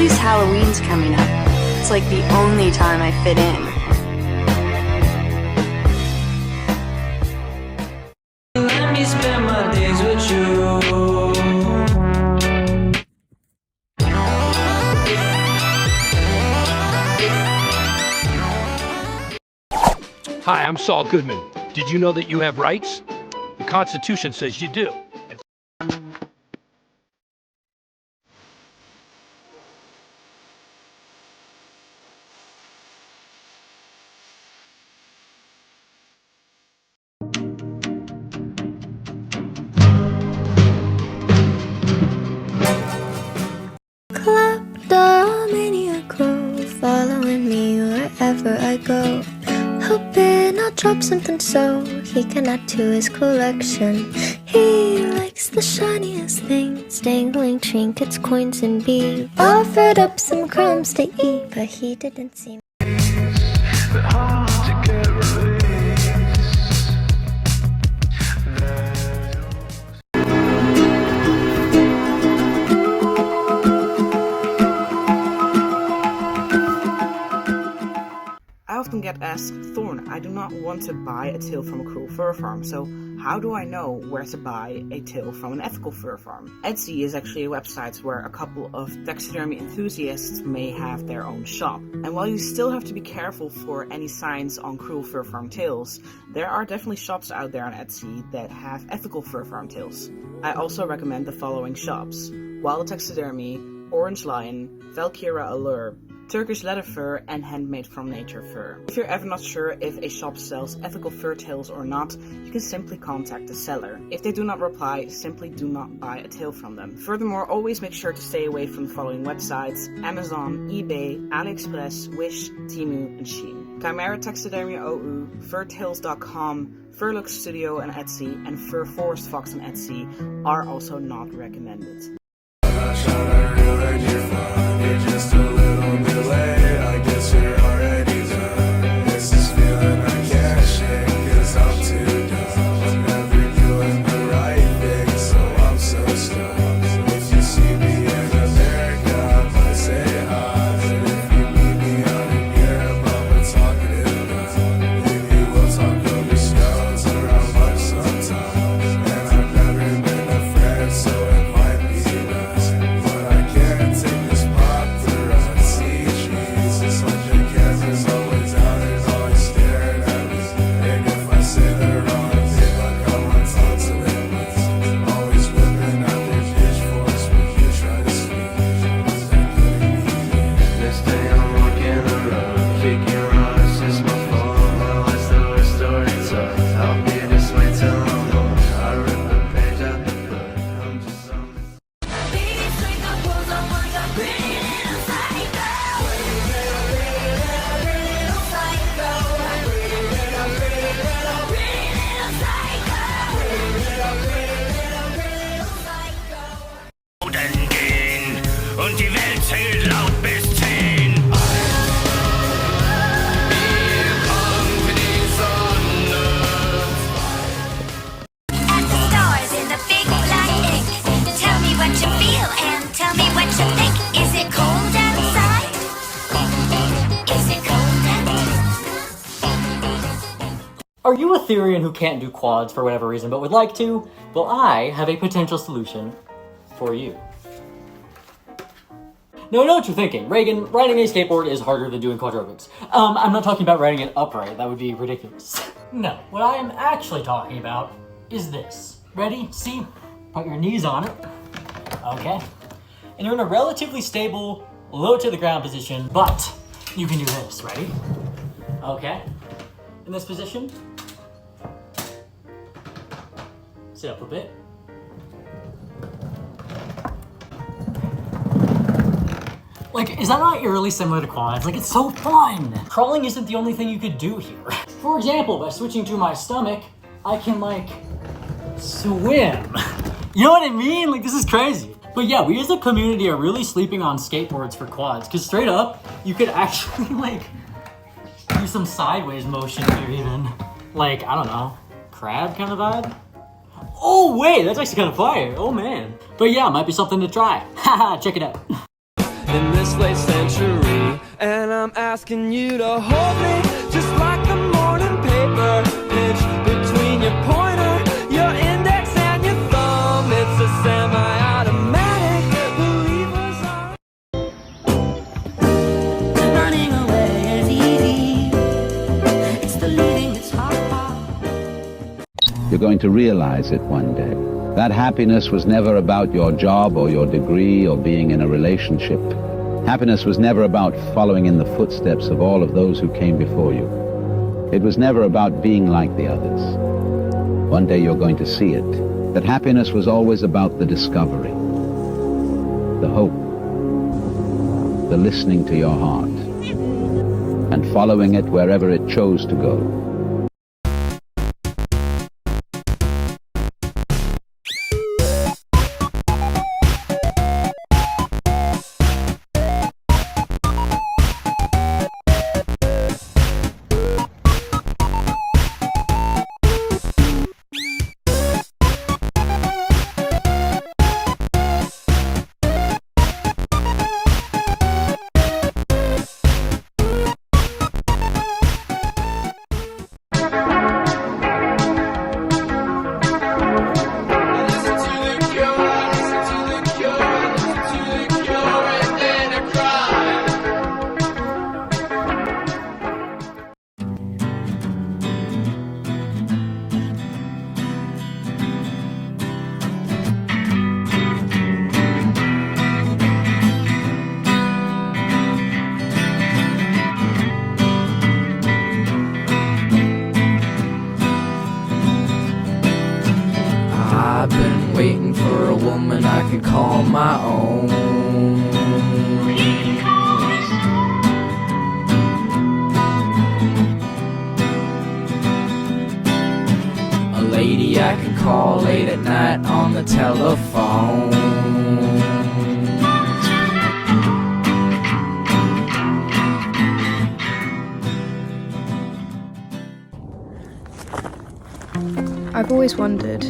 least Halloween's coming up. It's like the only time I fit in. Let me spend my days with you. Hi, I'm Saul Goodman. Did you know that you have rights? The Constitution says you do. Kleptomaniac crow, following me wherever I go, hoping I'll drop something so he can add to his collection. He likes the shiniest things, dangling trinkets, coins, and beads. Offered up some crumbs to eat, but he didn't seem I often get asked, Thorn, I do not want to buy a tail from a cruel fur farm, so how do I know where to buy a tail from an ethical fur farm? Etsy is actually a website where a couple of taxidermy enthusiasts may have their own shop. And while you still have to be careful for any signs on cruel fur farm tails, there are definitely shops out there on Etsy that have ethical fur farm tails. I also recommend the following shops: Wild Taxidermy, Orange Lion, Valkyra Allure, Turkish leather fur, and handmade from nature fur. If you're ever not sure if a shop sells ethical fur tails or not, you can simply contact the seller. If they do not reply, simply do not buy a tail from them. Furthermore, always make sure to stay away from the following websites: Amazon, eBay, AliExpress, Wish, Temu, and Shein. Chimera Taxidermy OU, Furtails.com, Furlux Studio on Etsy, and Fur Forest Fox on Etsy are also not recommended. Just a little bit late, I guess you're already done. It's this feeling I can't shake, 'cause I'm too dumb. I'm never doing the right thing, so I'm so stuck. If you see me in America, I might say hi. But if you meet me out in Europe, I'm a talkative guy. Maybe we'll talk over scouts around lunch sometime. And I've never been a friend, so it might be nice. But I can't take this paparazzi trees. It's like the camera's always out and always staring at me. And if I say the wrong thing, like I'm on top to them, always whipping out their pitchforks when you try to speak. Next day I'm walking around, figure out it's just my fault. My life's the worst story told. I'll be this way till I'm old. I rip the page out the book. I'm just on this. Gehen und die Welt zählt laut bis 10. Wir kommen für die Sonne. at the stars in the big black ink. Tell me what you feel and tell me what you think. Is it cold outside? Is it cold outside? Are you a Therian who can't do quads for whatever reason but would like to? Well, I have a potential solution for you. Now, I know what you're thinking. Reagan, riding a skateboard is harder than doing quadrobics. I'm not talking about riding it upright. That would be ridiculous. No, what I am actually talking about is this. Ready? See? Put your knees on it. Okay. And you're in a relatively stable, low to the ground position, but you can do this. Ready? Okay. In this position, sit up a bit. Like, is that not eerily similar to quads? Like, it's so fun! Crawling isn't the only thing you could do here. For example, by switching to my stomach, I can, like, swim. You know what I mean? Like, this is crazy. But yeah, we as a community are really sleeping on skateboards for quads, because straight up, you could actually, like, do some sideways motion here even. Like, I don't know, crab kind of vibe? Oh wait, that's actually kind of fire. Oh man. But yeah, might be something to try. Haha, check it out. In this this late century. And I'm asking you to hold me just like the morning paper. Pinch between your pointer, your index and your thumb. It's a semi-automatic. Believers are Running away is easy. It's the leaving that's hard. You're going to realize it one day. That happiness was never about your job or your degree or being in a relationship. Happiness was never about following in the footsteps of all of those who came before you. It was never about being like the others. One day you're going to see it, that happiness was always about the discovery, the hope, the listening to your heart, and following it wherever it chose to go. I've been waiting for a woman I could call my own. A lady I can call late at night on the telephone. I've always wondered,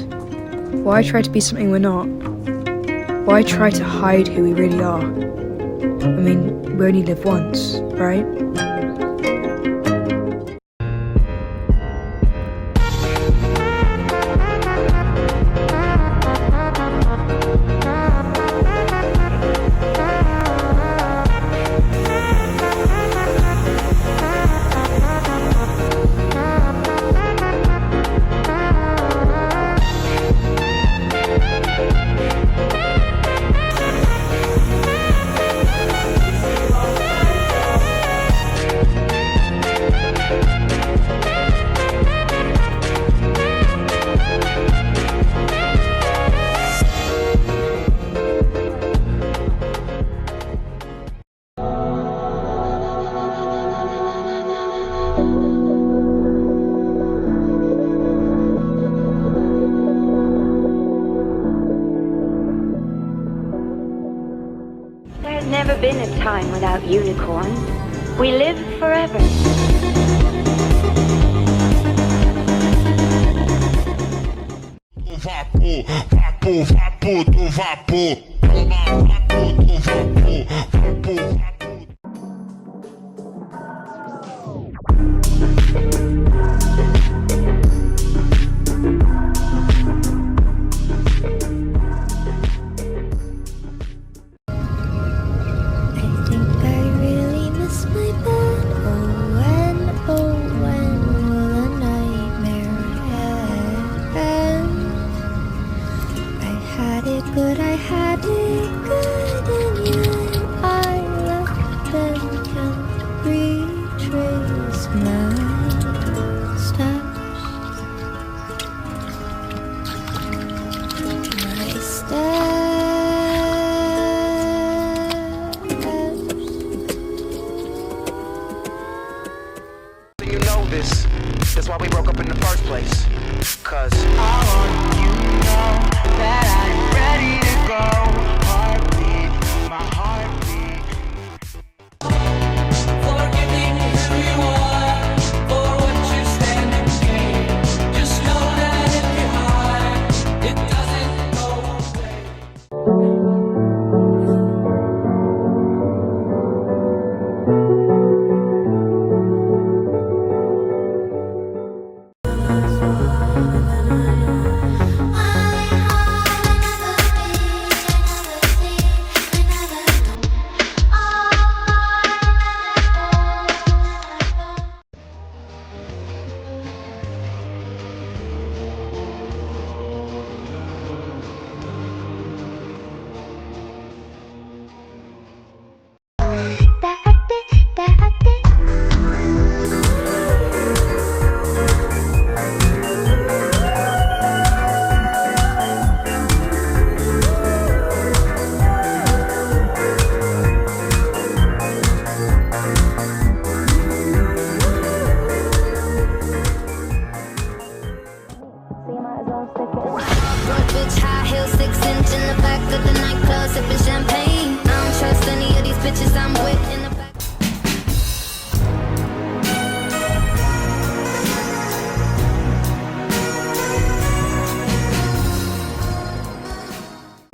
why try to be something we're not? Why try to hide who we really are? I mean, we only live once, right? There's never been a time without unicorns. We live forever. Good, I had it good, and yet I I'm whipped in the back.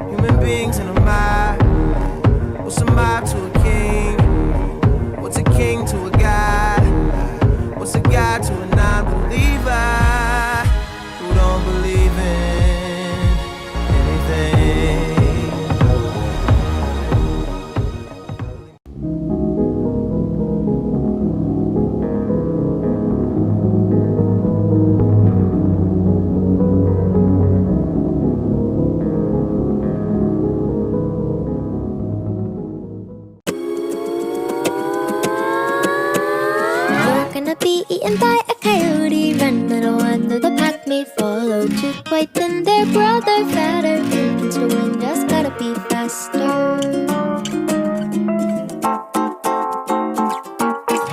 Human beings in a mob. What's a mob to a king? What's a king to a god? What's a god to a non-believer who don't believe in anything? You're gonna be eaten by a coyote. Run, little one, though the pack may follow. Too quite thin, their brother fatter. Against the wind, just gotta be faster.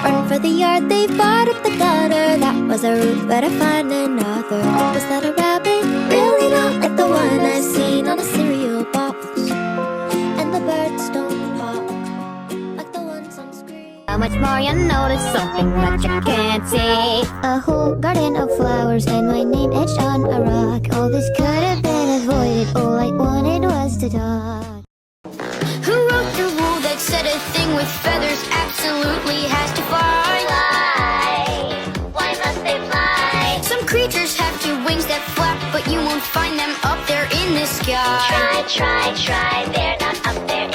Run for the yard, they bought up the gutter. That was a route, better find another. Was that a rabbit? Really not like the one I've seen on a cereal box. And the birds don't pop like the ones on screen. How much more you notice something that you can't see? A whole garden of flowers and my name etched on a rock. All this could have been avoided. All I wanted was to talk. Who wrote the rule that said a thing with feathers absolutely has to fly? Why must they fly? Some creatures have two wings that flap, but you won't find them up there in the sky. Try, they're not up there